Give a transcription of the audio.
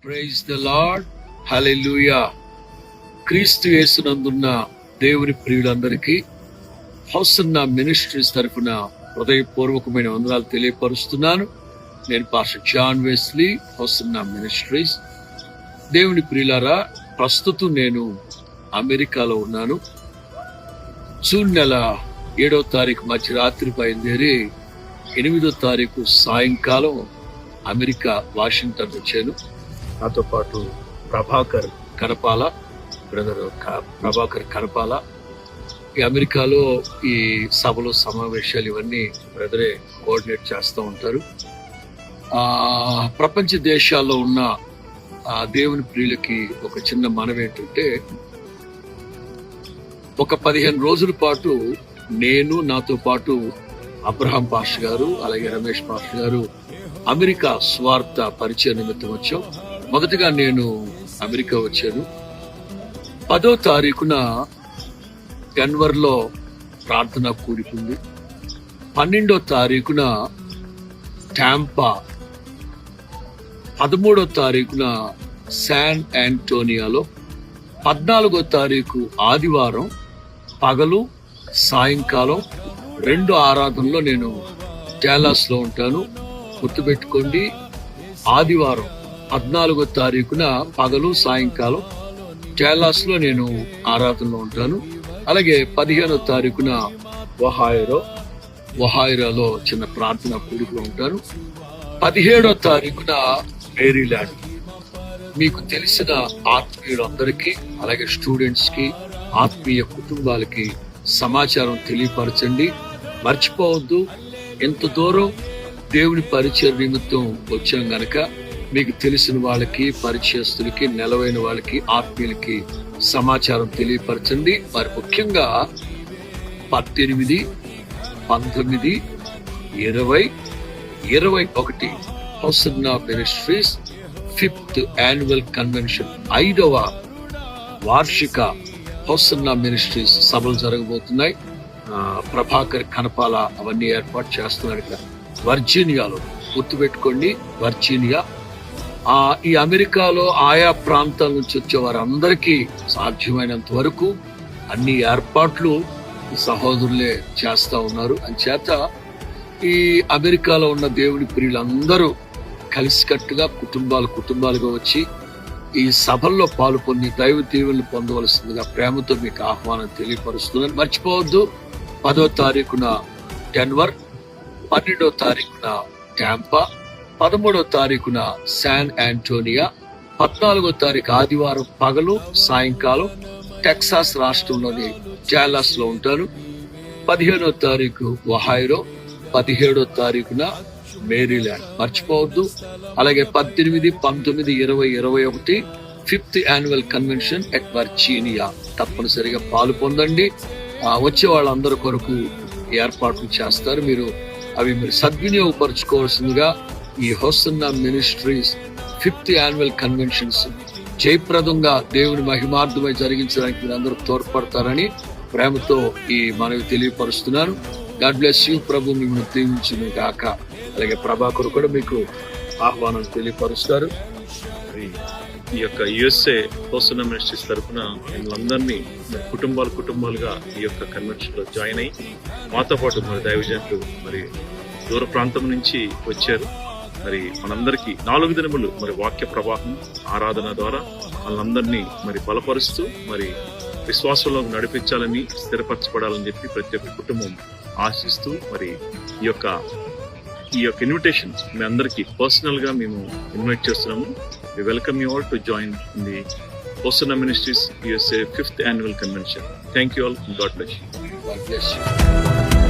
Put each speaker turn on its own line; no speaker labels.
Praise the lord, హల్లెలూయా. క్రీస్తు యేసునందున్న దేవుని ప్రియులందరికీ hosanna ministries తరఫున హృదయపూర్వకమైన వందనాలు తెలియపరుస్తున్నాను. నేను pastor John Wesley, Hosanna Ministries. దేవుని ప్రియులారా, ప్రస్తుతం నేను అమెరికాలో ఉన్నాను. జూన్ నెల 7వ తారీఖు మధ్యరాత్రి బయలుదేరి 8వ తారీఖు సాయంకాలం అమెరికా వాషింగ్టన్ వచ్చాను. నాతో పాటు ప్రభాకర్ కనపాల, బ్రదర్ ప్రభాకర్ కనపాల. ఈ అమెరికాలో ఈ సభలు సమావేశాలు ఇవన్నీ బ్రదరే కోఆర్డినేట్ చేస్తూ ఉంటారు. ప్రపంచ దేశాల్లో ఉన్న దేవుని ప్రియులకి ఒక చిన్న మనవి ఏంటంటే, ఒక 15 రోజుల పాటు నేను, నాతో పాటు అబ్రహాం పాస్టర్ గారు, అలాగే రమేష్ పాస్టర్ గారు అమెరికా స్వార్థ పరిచయ నిమిత్తం వచ్చాం. మొదటగా నేను అమెరికా వచ్చాను. 10వ తారీఖున డెన్వర్ లో ప్రార్థన కూడికుంది. 12వ తారీఖున టాంపా, 13వ తారీఖున శాన్ ఆంటోనియాలో, 14వ తారీఖు ఆదివారం పగలు సాయంకాలం 2 ఆరాధనలో నేను డాలస్ లో ఉంటాను. గుర్తుపెట్టుకోండి, ఆదివారం 14వ తారీఖున పగలు సాయంకాలం డాలస్ లో నేను ఆరాధనలో ఉంటాను. అలాగే 15వ తారీఖున ఒహాయిరోలో చిన్న ప్రార్థన కూడికలో ఉంటాను. 17వ తారీఖున మేరీల్యాండ్. మీకు తెలిసిన ఆత్మీయులందరికీ, అలాగే స్టూడెంట్స్ కి, ఆత్మీయ కుటుంబాలకి సమాచారం తెలియపరచండి. మర్చిపోవద్దు, ఎంత దూరం దేవుని పరిచయ నిమిత్తం వచ్చాం గనక మీకు తెలిసిన వాళ్ళకి, పరిచయస్తులకి, నెలవైన వాళ్ళకి, ఆత్మీయులకి సమాచారం తెలియపరచండి. మరి ముఖ్యంగా 18, 19, 20, 21 hosanna Ministries 5th annual convention, 5వ వార్షిక హోసన్నా మినిస్ట్రీస్ సభలు జరగబోతున్నాయి. ప్రభాకర్ కనపాల అవన్నీ ఏర్పాటు చేస్తున్నారు ఇక్కడ వర్జీనియాలో. గుర్తుపెట్టుకోండి, వర్జీనియా. ఈ అమెరికాలో ఆయా ప్రాంతాల నుంచి వచ్చే వారందరికీ సాధ్యమైనంత వరకు అన్ని ఏర్పాట్లు సహోదరులే చేస్తా ఉన్నారు. అంచేత ఈ అమెరికాలో ఉన్న దేవుని ప్రియులందరూ కలిసికట్టుగా కుటుంబాలుగా వచ్చి ఈ సభల్లో పాల్గొని దైవ దీవెనలు పొందవలసిందిగా ప్రేమతో మీకు ఆహ్వానం తెలియపరుస్తున్నాను. మర్చిపోవద్దు, 10వ తారీఖున డెన్వర్, 12వ తారీఖున టాంపా, 13వ తారీఖున శాన్ ఆంటోనియా, 14వ తారీఖు ఆదివారం పగలు సాయంకాలం టెక్సాస్ రాష్ట్రంలోని డాలస్ లో ఉంటాను. 15వ తారీఖు ఒహాయిరో, 17వ తారీఖున మేరీల్యాండ్. మర్చిపోవద్దు. అలాగే 18, 19, 20, 21 5th annual convention at Virginia. తప్పనిసరిగా పాలు పొందండి. వచ్చే వాళ్ళందరి కొరకు ఏర్పాట్లు చేస్తారు. మీరు సద్వినియోగపరచుకోవాల్సిందిగా ఈ Hosanna Ministries 5th annual conventions జయప్రదంగా దేవుని మహిమార్థమై జరిగించడానికి మీరు అందరూ తోడ్పడతారని ప్రేమతో ఈ మనవి తెలియపరుస్తున్నాను. God bless you. ప్రభు మిమ్మల్ని దీవించును గాక. అలాగే ప్రభాకర్ కూడా మీకు ఆహ్వానం తెలియపరుస్తారు.
ఈ యొక్క యుఎస్ఏ హోసన్నా మినిస్ట్రీస్ తరఫున మిమ్మల్ని కుటుంబాలుగా ఈ యొక్క కన్వెన్షన్ లో జాయిన్ అయ్యి మాతో పాటు మరి దైవజనులు మరి దూర ప్రాంతం నుంచి వచ్చారు. మరి మనందరికీ 4 దినములు మరి వాక్య ప్రవాహం, ఆరాధన ద్వారా వాళ్ళందరినీ మరి బలపరుస్తూ మరి విశ్వాసంలో నడిపించాలని, స్థిరపరచబడాలని చెప్పి ప్రతి ఒక్క కుటుంబం ఆశిస్తూ మరి ఈ యొక్క ఇన్విటేషన్ మీ అందరికీ పర్సనల్ గా మేము ఇన్వైట్ చేస్తున్నాము. We welcome you all to join in the Hosanna Ministries USA 5th Annual Convention. Thank you all and God bless you.
God bless you.